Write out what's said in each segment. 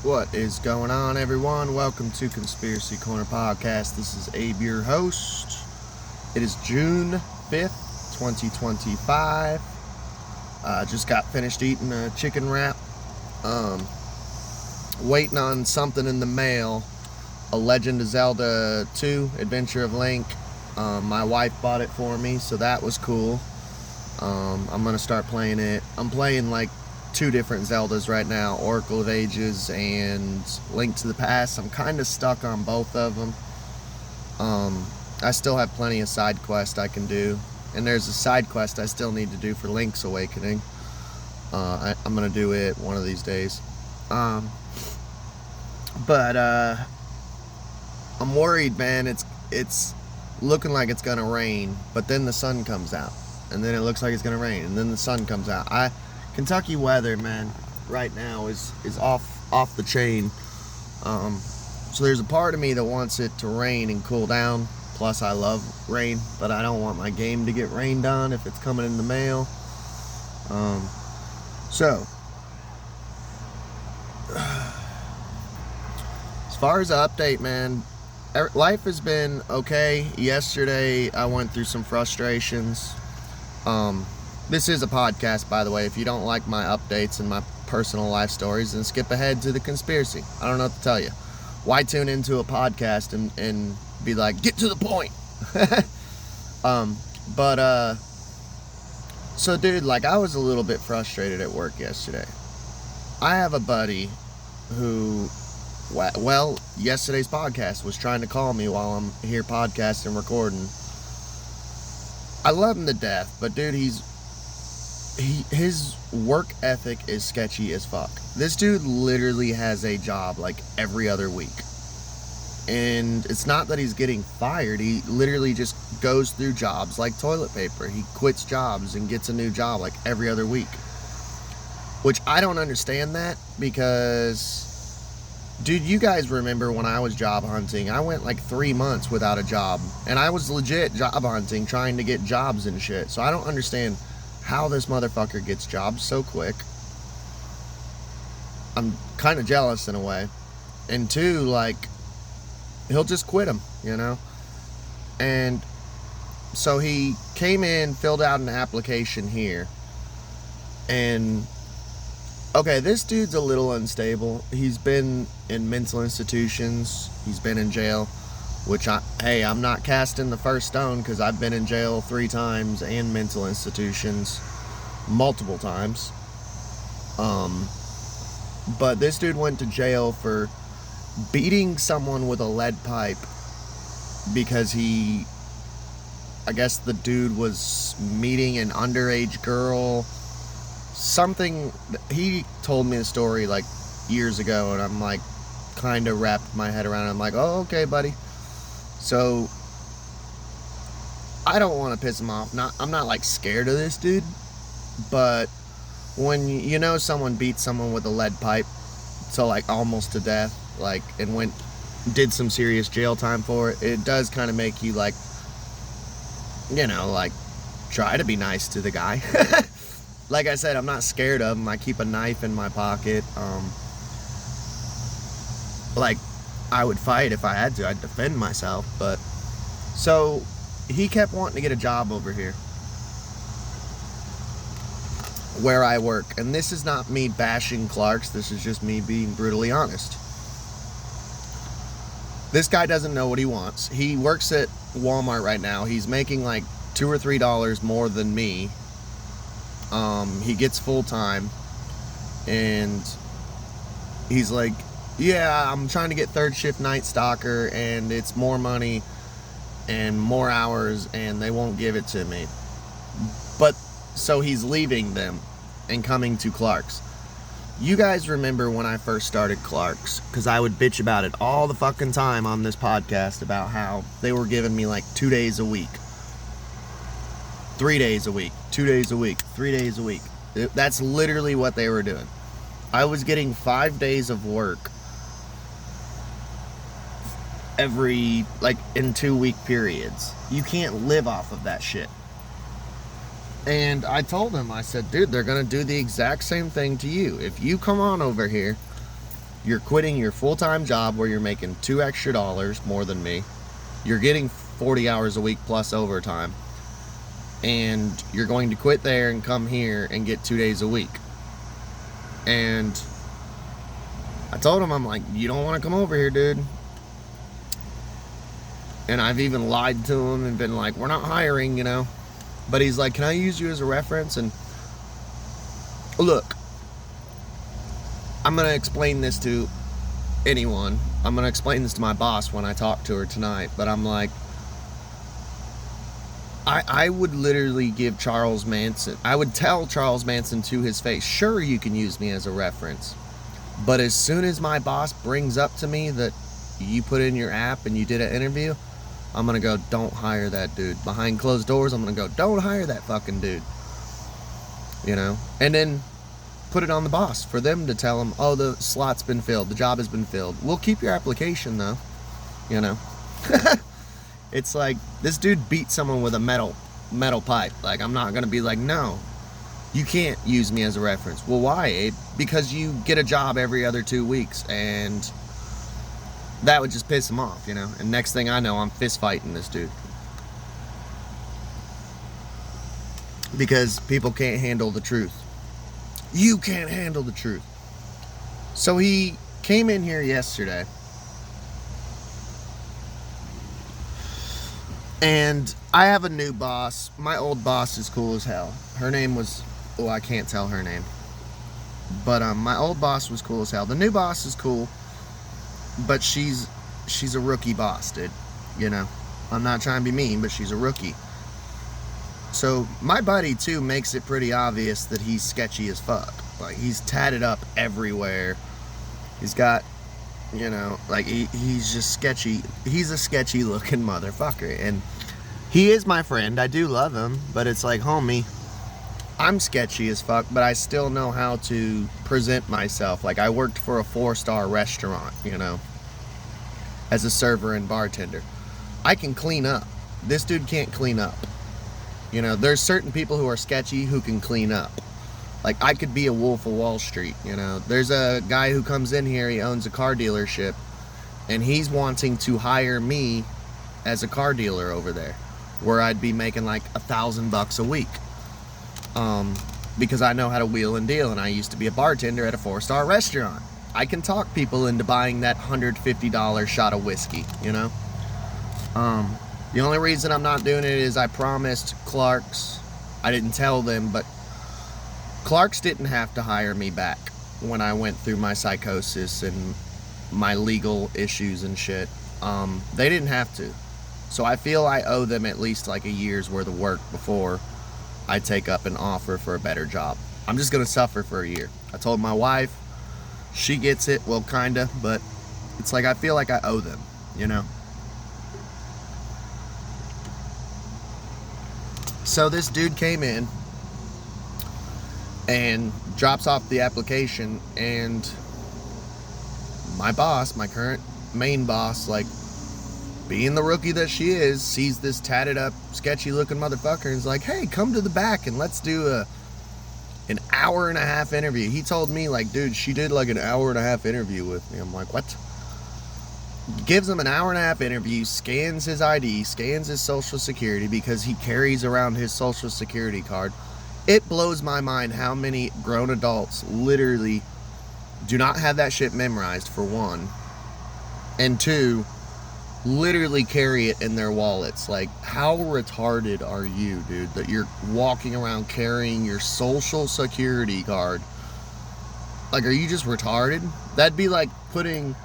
What is going on, everyone? Welcome to Conspiracy Corner Podcast. This is Abe, your host. It is June 5th, 2025. Just got finished eating a chicken wrap. Waiting on something in the mail. A Legend of Zelda 2, Adventure of Link. My wife bought it for me, so that was cool. I'm going to start playing it. I'm playing like two different Zeldas right now, Oracle of Ages and Link to the Past. I'm kind of stuck on both of them. I still have plenty of side quests I can do, and there's a side quest I still need to do for Link's Awakening. I'm gonna do it one of these days. But I'm worried, man. It's looking like it's gonna rain, but then the sun comes out, and then it looks like it's gonna rain, and then the sun comes out. Kentucky weather, man, right now is off the chain. So there's a part of me that wants it to rain and cool down. Plus, I love rain, but I don't want my game to get rained on if it's coming in the mail. So as far as the update, man, life has been okay. Yesterday, I went through some frustrations. This is a podcast, by the way. If you don't like my updates and my personal life stories, then skip ahead to the conspiracy. I don't know what to tell you. Why tune into a podcast and be like, get to the point? So dude, like, I was a little bit frustrated at work yesterday. I have a buddy who, well, yesterday's podcast was trying to call me while I'm here podcasting, recording. I love him to death, but dude, his work ethic is sketchy as fuck. This dude literally has a job like every other week. And it's not that he's getting fired. He literally just goes through jobs like toilet paper. He quits jobs and gets a new job like every other week. Which I don't understand that, because, dude, you guys remember when I was job hunting, I went like 3 months without a job. And I was legit job hunting, trying to get jobs and shit. So I don't understand how this motherfucker gets jobs so quick. I'm kind of jealous in a way. And two, like, he'll just quit them, you know? And so he came in, filled out an application here. And, okay, this dude's a little unstable. He's been in mental institutions. He's been in jail. Which, I'm not casting the first stone, because I've been in jail 3 times and mental institutions multiple times. But this dude went to jail for beating someone with a lead pipe because I guess the dude was meeting an underage girl. Something, he told me the story like years ago, and I'm like, kind of wrapped my head around it. I'm like, oh, okay, buddy. So I don't want to piss him off. I'm not like scared of this dude, but when you know someone beat someone with a lead pipe to like almost to death, like, and did some serious jail time for it, it does kind of make you like, you know, like, try to be nice to the guy. Like I said, I'm not scared of him. I keep a knife in my pocket. Like, I would fight if I had to. I'd defend myself. But so he kept wanting to get a job over here where I work. And this is not me bashing Clark's. This is just me being brutally honest. This guy doesn't know what he wants. He works at Walmart right now. He's making like $2 or $3 more than me. He gets full time. And he's like, yeah, I'm trying to get third shift night stalker, and it's more money and more hours, and they won't give it to me. But so he's leaving them and coming to Clark's. You guys remember when I first started Clark's, because I would bitch about it all the fucking time on this podcast about how they were giving me like 2 days a week, 3 days a week, 2 days a week, 3 days a week. That's literally what they were doing. I was getting 5 days of work every, like, in 2-week periods. You can't live off of that shit. And I told him, I said, dude, they're going to do the exact same thing to you. If you come on over here, You're quitting your full-time job where you're making $2 extra more than me. You're getting 40 hours a week plus overtime. And you're going to quit there and come here and get 2 days a week. And I told him, I'm like, you don't want to come over here, dude. And I've even lied to him and been like, we're not hiring, you know. But he's like, can I use you as a reference? And look, I'm going to explain this to anyone. I'm going to explain this to my boss when I talk to her tonight. But I'm like, I would literally give Charles Manson, I would tell Charles Manson to his face, sure, you can use me as a reference. But as soon as my boss brings up to me that you put in your app and you did an interview, I'm going to go, don't hire that dude. Behind closed doors, I'm going to go, don't hire that fucking dude. You know? And then put it on the boss for them to tell him, oh, the slot's been filled, the job has been filled. We'll keep your application, though. You know? It's like, this dude beat someone with a metal pipe. Like, I'm not going to be like, no, you can't use me as a reference. Well, why, Abe? Because you get a job every other 2 weeks, and that would just piss him off, you know? And next thing I know, I'm fist fighting this dude. Because people can't handle the truth. You can't handle the truth. So he came in here yesterday. And I have a new boss. My old boss is cool as hell. Her name was, oh, I can't tell her name. But my old boss was cool as hell. The new boss is cool, but she's a rookie boss, dude. You know, I'm not trying to be mean, but she's a rookie. So my buddy too makes it pretty obvious that he's sketchy as fuck. Like, he's tatted up everywhere. He's got, you know, like, he's just sketchy. He's a sketchy looking motherfucker. And he is my friend. I do love him. But it's like, homie, I'm sketchy as fuck, but I still know how to present myself. Like, I worked for a 4-star restaurant, you know, as a server and bartender. I can clean up. This dude can't clean up. You know, there's certain people who are sketchy who can clean up. Like, I could be a Wolf of Wall Street, you know. There's a guy who comes in here, he owns a car dealership, and he's wanting to hire me as a car dealer over there, where I'd be making like $1,000 a week. Because I know how to wheel and deal, and I used to be a bartender at a 4-star restaurant. I can talk people into buying that $150 shot of whiskey, you know. The only reason I'm not doing it is I promised Clark's. I didn't tell them, but Clark's didn't have to hire me back when I went through my psychosis and my legal issues and shit. They didn't have to. So I feel I owe them at least like a year's worth of work before I take up an offer for a better job. I'm just going to suffer for a year. I told my wife. She gets it. Well, kind of. But it's like I feel like I owe them, you know. So this dude came in and drops off the application, and my boss, my current main boss, like, being the rookie that she is, sees this tatted up, sketchy looking motherfucker and is like, hey, come to the back and let's do an hour-and-a-half interview. He told me, like, dude, she did like an hour-and-a-half interview with me. I'm like, what? Gives him an hour-and-a-half interview, scans his ID, scans his social security, because he carries around his social security card. It blows my mind how many grown adults literally do not have that shit memorized, for one. And two, literally carry it in their wallets. Like, how retarded are you, dude, that you're walking around carrying your social security card? Like, are you just retarded? That'd be like putting...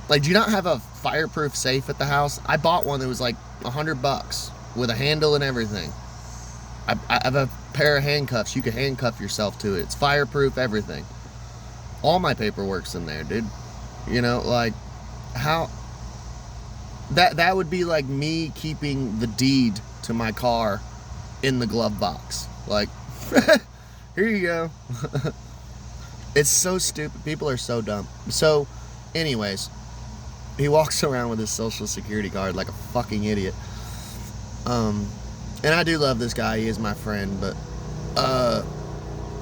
like, do you not have a fireproof safe at the house? I bought one that was like $100 with a handle and everything. I have a pair of handcuffs. You can handcuff yourself to it. It's fireproof, everything. All my paperwork's in there, dude. You know, like, how... That would be like me keeping the deed to my car in the glove box. Like, here you go. It's so stupid. People are so dumb. So, anyways, he walks around with his social security card like a fucking idiot. And I do love this guy. He is my friend. But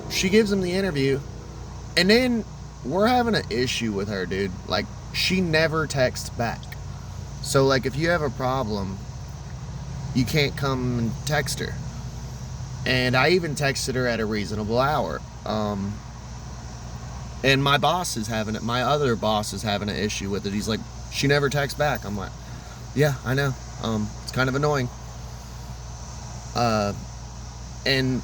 she gives him the interview. And then we're having an issue with her, dude. Like, she never texts back. So, like, if you have a problem, you can't come and text her. And I even texted her at a reasonable hour. And my boss is having it. My other boss is having an issue with it. He's like, she never texts back. I'm like, yeah, I know. It's kind of annoying. And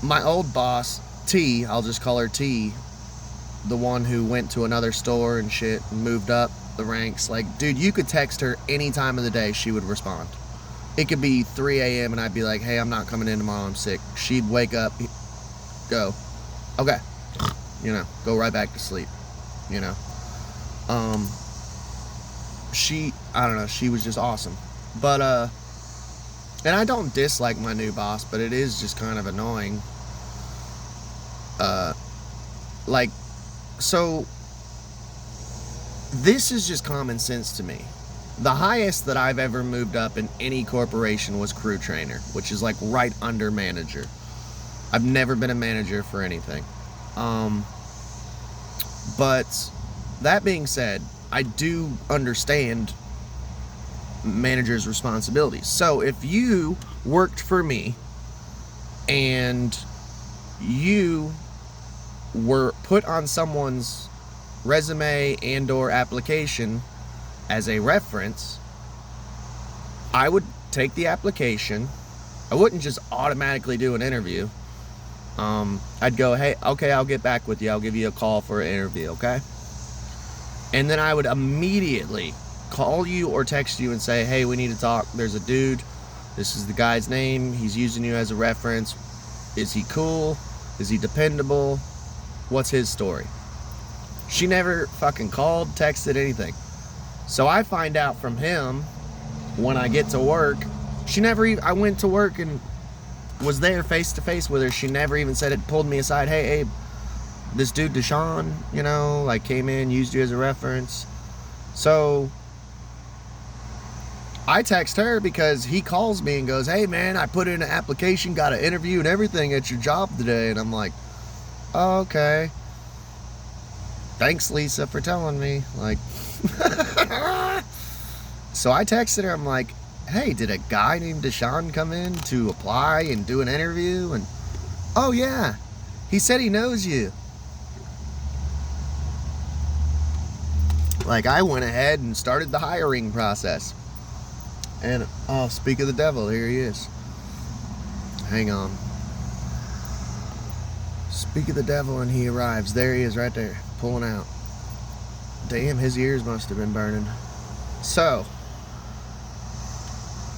my old boss, T, I'll just call her T, the one who went to another store and shit and moved up the ranks. Like, dude, you could text her any time of the day, she would respond. It could be 3 a.m. and I'd be like, hey, I'm not coming in tomorrow, I'm sick. She'd wake up, go, okay, you know, go right back to sleep, you know. I don't know, she was just awesome. But, and I don't dislike my new boss, but it is just kind of annoying. Like, so, this is just common sense to me. The highest that I've ever moved up in any corporation was crew trainer, which is like right under manager. I've never been a manager for anything. But that being said, I do understand manager's responsibilities. So if you worked for me and you were put on someone's resume and or application as a reference, I would take the application. I wouldn't just automatically do an interview. I'd go, hey, okay, I'll get back with you. I'll give you a call for an interview, okay? And then I would immediately call you or text you and say, hey, we need to talk. There's a dude. This is the guy's name. He's using you as a reference. Is he cool? Is he dependable? What's his story? She never fucking called, texted, anything. So I find out from him when I get to work. I went to work and was there face to face with her. She never even said it, pulled me aside. Hey, Abe, this dude Deshaun, you know, like came in, used you as a reference. So I text her because he calls me and goes, hey man, I put in an application, got an interview and everything at your job today. And I'm like, oh, okay. Thanks, Lisa, for telling me. Like, so I texted her. I'm like, hey, did a guy named Deshaun come in to apply and do an interview? And, oh yeah, he said he knows you. Like, I went ahead and started the hiring process. And, oh, speak of the devil, here he is. Hang on. Speak of the devil and he arrives. There he is right there, pulling out. Damn, his ears must have been burning. So,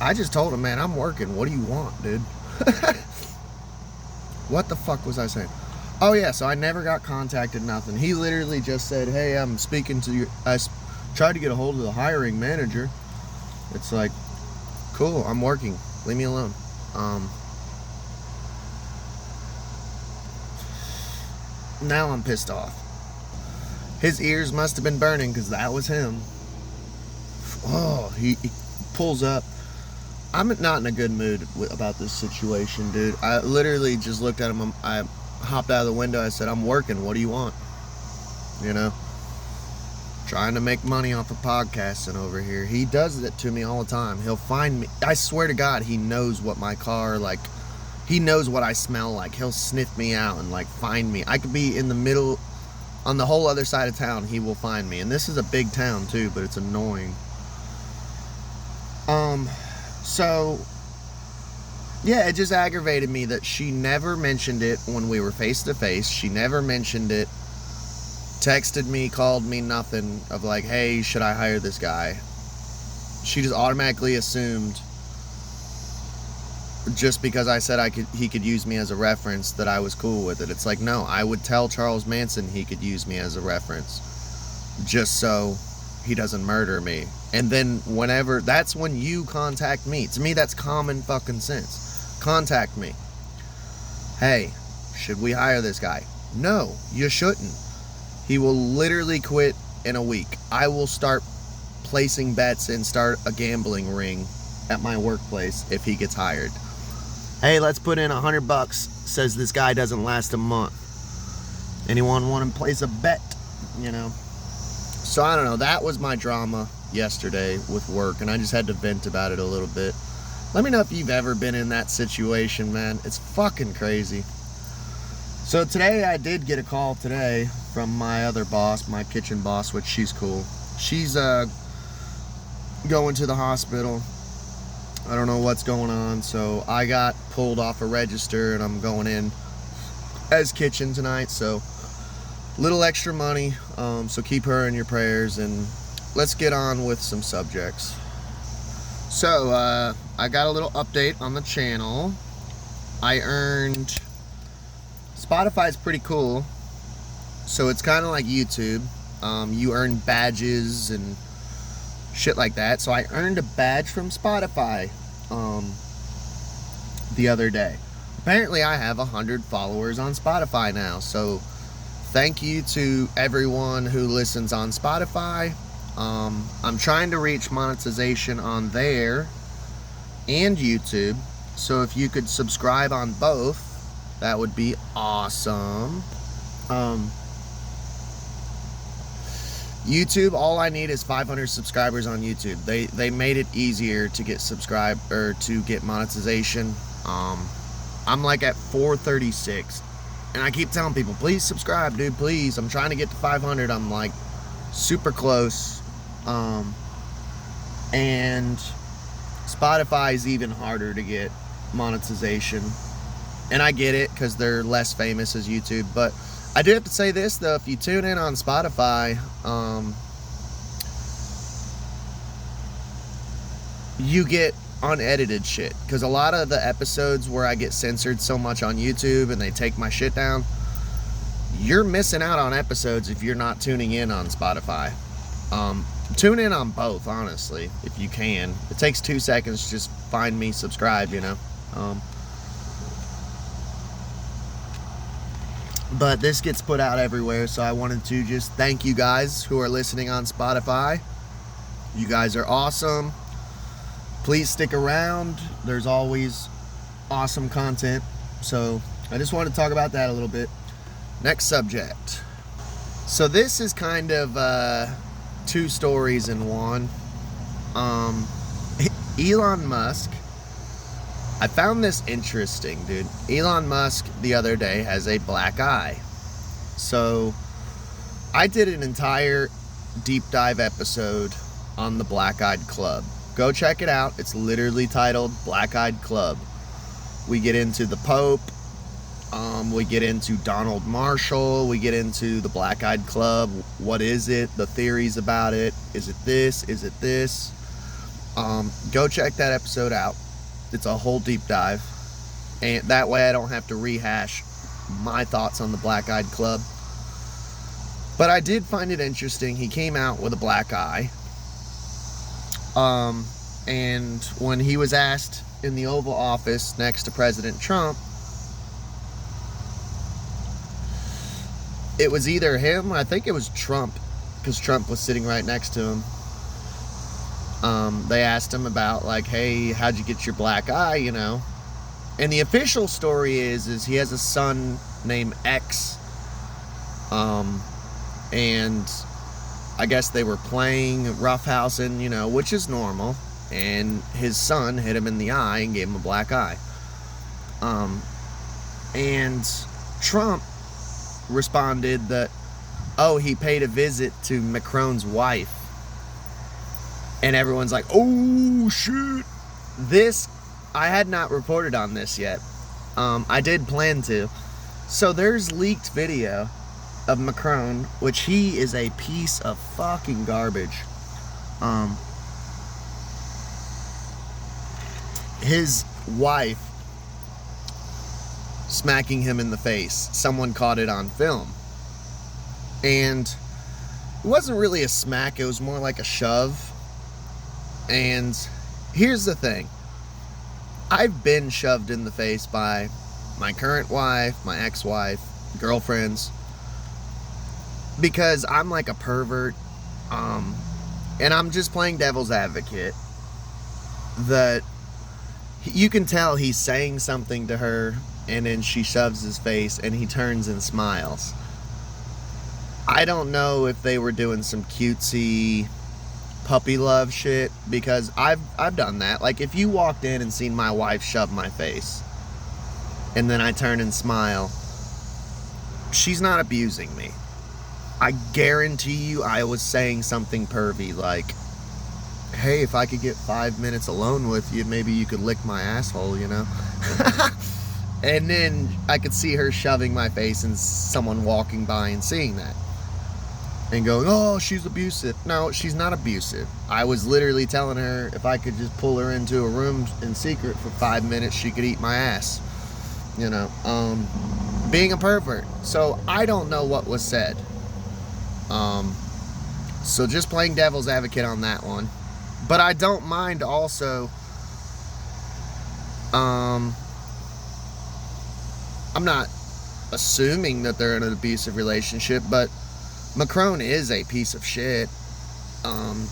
I just told him, man, I'm working. What do you want, dude? What the fuck was I saying? Oh, yeah, so I never got contacted, nothing. He literally just said, hey, I'm speaking to you. I tried to get a hold of the hiring manager. It's like, cool, I'm working. Leave me alone. Now I'm pissed off. His ears must have been burning because that was him. Oh, he pulls up. I'm not in a good mood about this situation, dude. I literally just looked at him. I hopped out of the window. I said, I'm working. What do you want? You know? Trying to make money off of podcasting over here. He does it to me all the time. He'll find me. I swear to God, he knows what my car, like, he knows what I smell like. He'll sniff me out and, like, find me. I could be in the middle, on the whole other side of town, he will find me. And this is a big town, too, but it's annoying. So, yeah, it just aggravated me that she never mentioned it when we were face to face. She never mentioned it. Texted me, called me, nothing of like, hey, should I hire this guy? She just automatically assumed just because I said he could use me as a reference that I was cool with it. It's like, no, I would tell Charles Manson he could use me as a reference just so he doesn't murder me. And then whenever, that's when you contact me. To me, that's common fucking sense. Contact me. Hey, should we hire this guy? No, you shouldn't. He will literally quit in a week. I will start placing bets and start a gambling ring at my workplace if he gets hired. Hey, let's put in $100. Says this guy doesn't last a month. Anyone want to place a bet? you know. So I don't know, that was my drama yesterday with work, and I just had to vent about it a little bit. Let me know if you've ever been in that situation, man. It's fucking crazy. So today I did get a call today from my other boss, my kitchen boss, which she's cool. She's going to the hospital. I don't know what's going on, so I got pulled off a register and I'm going in as kitchen tonight, so little extra money, so keep her in your prayers, and let's get on with some subjects. So I got a little update on the channel. I earned, Spotify's pretty cool, so it's kind of like YouTube. You earn badges and shit like that. So I earned a badge from Spotify the other day. Apparently I have 100 followers on Spotify now, so thank you to everyone who listens on Spotify. I'm trying to reach monetization on there and YouTube, so if you could subscribe on both, that would be awesome. YouTube, all I need is 500 subscribers on YouTube. They made it easier to get to get monetization. I'm like at 436, and I keep telling people, please subscribe, dude, please. I'm trying to get to 500. I'm like super close. And Spotify is even harder to get monetization, and I get it because they're less famous as YouTube. But I do have to say this though, if you tune in on Spotify, you get unedited shit, because a lot of the episodes where I get censored so much on YouTube and they take my shit down, you're missing out on episodes if you're not tuning in on Spotify. Tune in on both, honestly, if you can. It takes 2 seconds to just find me, subscribe, you know. But this gets put out everywhere, so I wanted to just thank you guys who are listening on Spotify. You guys are awesome. Please stick around. There's always awesome content. So I just wanted to talk about that a little bit. Next subject. So this is kind of two stories in one. Elon Musk. I found this interesting, dude. Elon Musk the other day has a black eye. So I did an entire deep dive episode on the Black Eyed Club. Go check it out. It's literally titled Black Eyed Club. We get into the Pope. We get into Donald Marshall. We get into the Black Eyed Club. What is it? The theories about it. Is it this? Is it this? Go check that episode out. It's a whole deep dive. And that way I don't have to rehash my thoughts on the Black Eyed Club. But I did find it interesting. He came out with a black eye. And when he was asked in the Oval Office next to President Trump, it was either him, I think it was Trump, because Trump was sitting right next to him. They asked him about, like, hey, how'd you get your black eye, you know? And the official story is he has a son named X. And I guess they were playing roughhousing, you know, which is normal. And his son hit him in the eye and gave him a black eye. And Trump responded that, oh, he paid a visit to Macron's wife. And everyone's like, oh, shit. This, I had not reported on this yet. I did plan to. So there's leaked video of Macron, which he is a piece of fucking garbage. His wife smacking him in the face. Someone caught it on film. And it wasn't really a smack, it was more like a shove. And here's the thing. I've been shoved in the face by my current wife, my ex-wife, girlfriends, because I'm like a pervert. And I'm just playing devil's advocate. That you can tell he's saying something to her, and then she shoves his face and he turns and smiles. I don't know if they were doing some cutesy puppy love shit, because I've done that. Like, if you walked in and seen my wife shove my face and then I turn and smile, she's not abusing me. I guarantee you I was saying something pervy like, hey, if I could get 5 minutes alone with you, maybe you could lick my asshole, you know? And then I could see her shoving my face and someone walking by and seeing that and going, oh, she's abusive. No, she's not abusive. I was literally telling her if I could just pull her into a room in secret for 5 minutes, she could eat my ass. You know, being a pervert. So I don't know what was said. So just playing devil's advocate on that one. But I don't mind also, I'm not assuming that they're in an abusive relationship, but Macron is a piece of shit,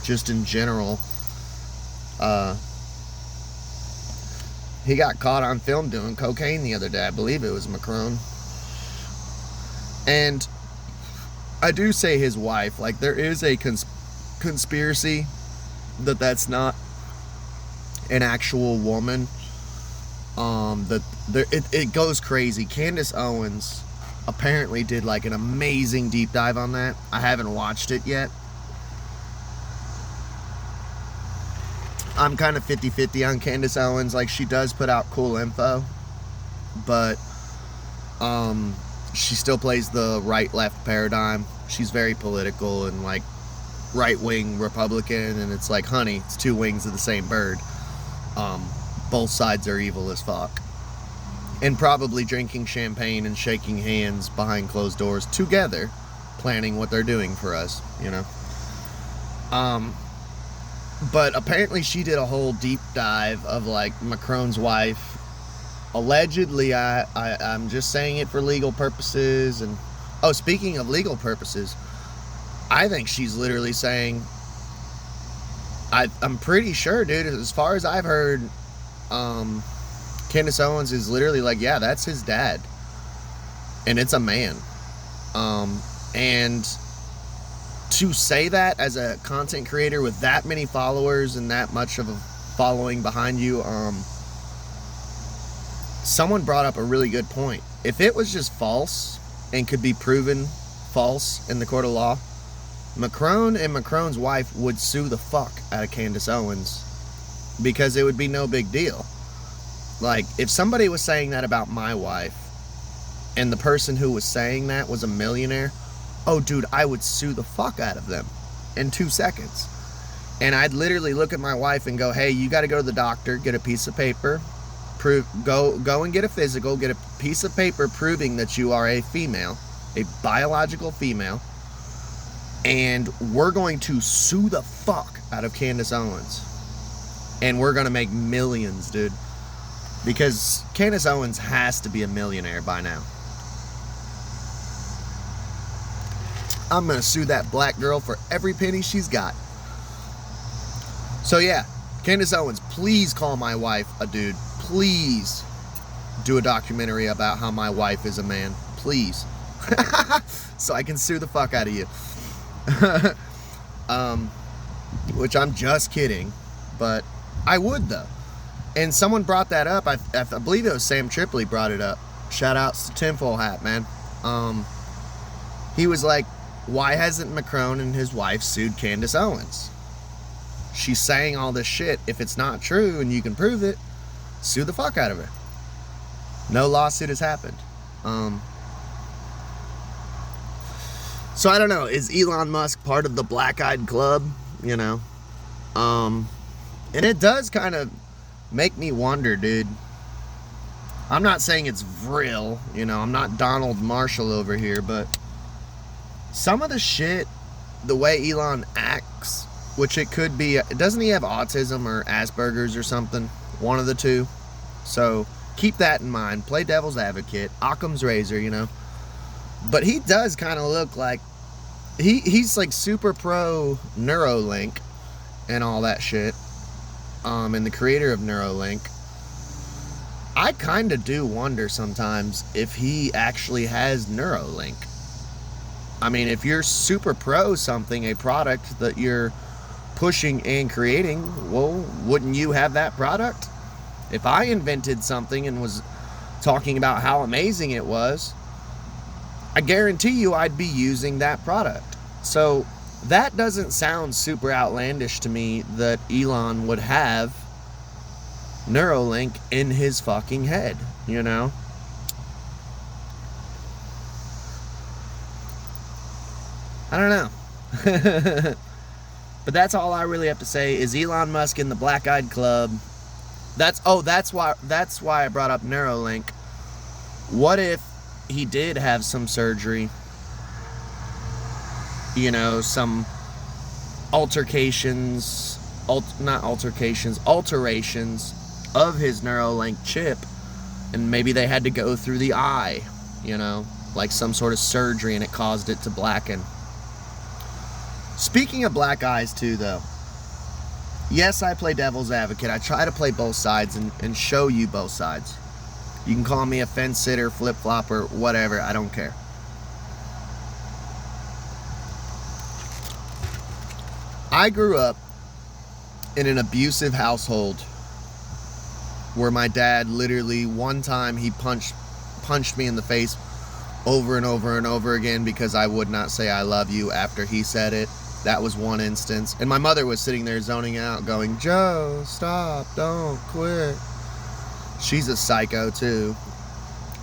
just in general. He got caught on film doing cocaine the other day. I believe it was Macron. And I do say his wife, like, there is a conspiracy that that's not an actual woman. It goes crazy. Candace Owens apparently did like an amazing deep dive on that. I haven't watched it yet. I'm kind of 50-50 on Candace Owens. Like, she does put out cool info, but she still plays the right-left paradigm. She's very political and like right-wing Republican, and it's like, honey, it's two wings of the same bird. Both sides are evil as fuck. And probably drinking champagne and shaking hands behind closed doors together, planning what they're doing for us, you know. But apparently she did a whole deep dive of like Macron's wife. Allegedly, I'm just saying it for legal purposes. And oh, speaking of legal purposes, I think she's literally saying, I'm pretty sure, dude, as far as I've heard, Candace Owens is literally like, yeah, that's his dad. And it's a man. And to say that as a content creator with that many followers and that much of a following behind you, someone brought up a really good point. If it was just false and could be proven false in the court of law, Macron and Macron's wife would sue the fuck out of Candace Owens, because it would be no big deal. Like, if somebody was saying that about my wife and the person who was saying that was a millionaire, oh, dude, I would sue the fuck out of them in 2 seconds. And I'd literally look at my wife and go, hey, you got to go to the doctor, get a piece of paper, go and get a physical, get a piece of paper proving that you are a female, a biological female, and we're going to sue the fuck out of Candace Owens. And we're going to make millions, dude. Because Candace Owens has to be a millionaire by now. I'm going to sue that black girl for every penny she's got. So yeah, Candace Owens, please call my wife a dude. Please do a documentary about how my wife is a man. Please. So I can sue the fuck out of you. Which I'm just kidding. But I would, though. And someone brought that up. I believe it was Sam Tripoli brought it up. Shout outs to Tinfoil Hat, man. He was like, why hasn't Macron and his wife sued Candace Owens? She's saying all this shit. If it's not true and you can prove it, sue the fuck out of her. No lawsuit has happened. So I don't know. Is Elon Musk part of the black-eyed club? You know? And it does kind of make me wonder, dude. I'm not saying it's real, you know, I'm not Donald Marshall over here, but some of the shit, the way Elon acts, which it could be, doesn't he have autism or Asperger's or something? One of the two. So keep that in mind. Play devil's advocate. Occam's razor, you know. But he does kind of look like, he's like super pro Neuralink and all that shit. And the creator of Neuralink. I kind of do wonder sometimes if he actually has Neuralink. I mean, if you're super pro something, a product that you're pushing and creating, well, wouldn't you have that product? If I invented something and was talking about how amazing it was, I guarantee you I'd be using that product. So that doesn't sound super outlandish to me that Elon would have Neuralink in his fucking head, you know? I don't know. But that's all I really have to say is Elon Musk in the Black-Eyed Club. That's why I brought up Neuralink. What if he did have some surgery? You know, some alterations of his Neuralink chip, and maybe they had to go through the eye, you know, like some sort of surgery, and it caused it to blacken. Speaking of black eyes too, though, yes, I play devil's advocate. I try to play both sides and show you both sides. You can call me a fence sitter, flip-flopper, whatever, I don't care. I grew up in an abusive household where my dad literally, one time, he punched me in the face over and over and over again because I would not say I love you after he said it. That was one instance. And my mother was sitting there zoning out going, Joe, stop, don't quit. She's a psycho too.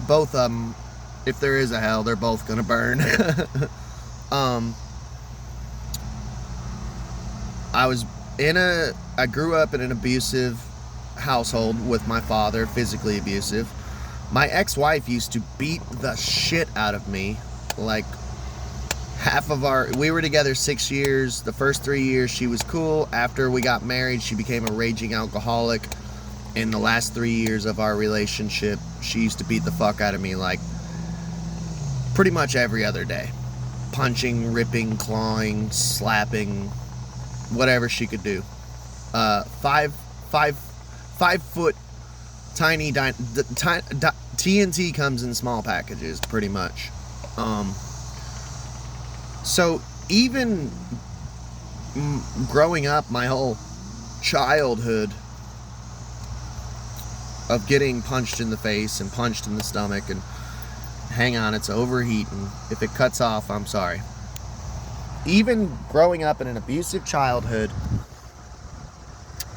Both of them, if there is a hell, they're both gonna burn. I grew up in an abusive household with my father, physically abusive. My ex-wife used to beat the shit out of me. Like, we were together 6 years. The first 3 years she was cool. After we got married, she became a raging alcoholic. In the last 3 years of our relationship, she used to beat the fuck out of me like pretty much every other day. Punching, ripping, clawing, slapping, whatever she could do. 5 foot tiny TNT comes in small packages, pretty much. So even growing up, my whole childhood of getting punched in the face and punched in the stomach, and hang on, it's overheating. If it cuts off, I'm sorry. Even growing up in an abusive childhood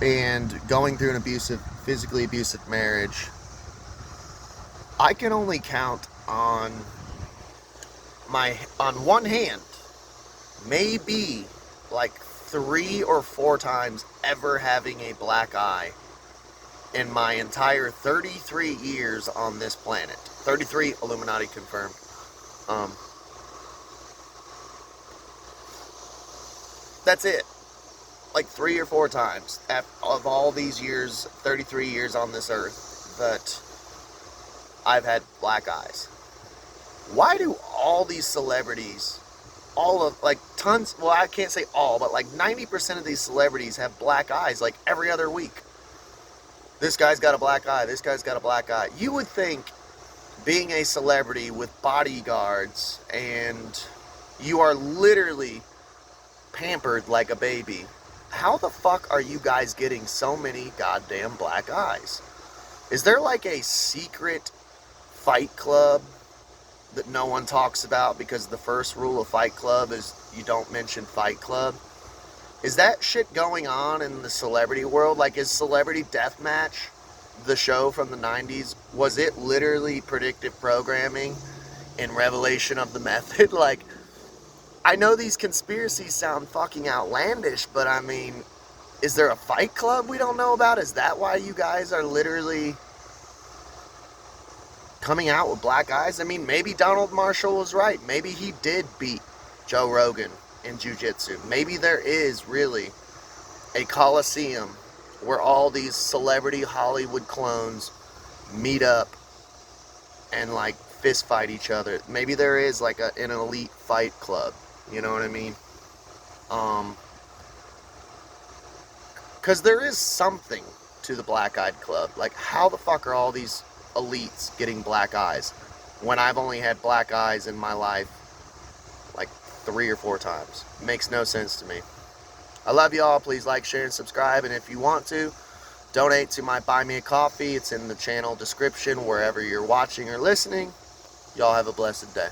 and going through an physically abusive marriage, I can only count on one hand, maybe like 3 or 4 times ever having a black eye in my entire 33 years on this planet. 33, Illuminati confirmed. That's it. Like 3 or 4 times of all these years, 33 years on this earth, that I've had black eyes. Why do all these celebrities, tons, well, I can't say all, but like 90% of these celebrities have black eyes like every other week? This guy's got a black eye, this guy's got a black eye. You would think, being a celebrity with bodyguards and you are literally pampered like a baby, how the fuck are you guys getting so many goddamn black eyes? Is there like a secret Fight Club that no one talks about because the first rule of Fight Club is you don't mention Fight Club? Is that shit going on in the celebrity world? Like, is Celebrity Deathmatch, the show from the 90s, was it literally predictive programming and revelation of the method? Like, I know these conspiracies sound fucking outlandish, but I mean, is there a Fight Club we don't know about? Is that why you guys are literally coming out with black eyes? I mean, maybe Donald Marshall was right. Maybe he did beat Joe Rogan in jiu-jitsu. Maybe there is really a coliseum where all these celebrity Hollywood clones meet up and like fist fight each other. Maybe there is like an elite fight club. You know what I mean? Because there is something to the Black-Eyed Club. Like, how the fuck are all these elites getting black eyes when I've only had black eyes in my life like 3 or 4 times. Makes no sense to me. I love y'all. Please like, share, and subscribe. And if you want to, donate to my Buy Me a Coffee. It's in the channel description wherever you're watching or listening. Y'all have a blessed day.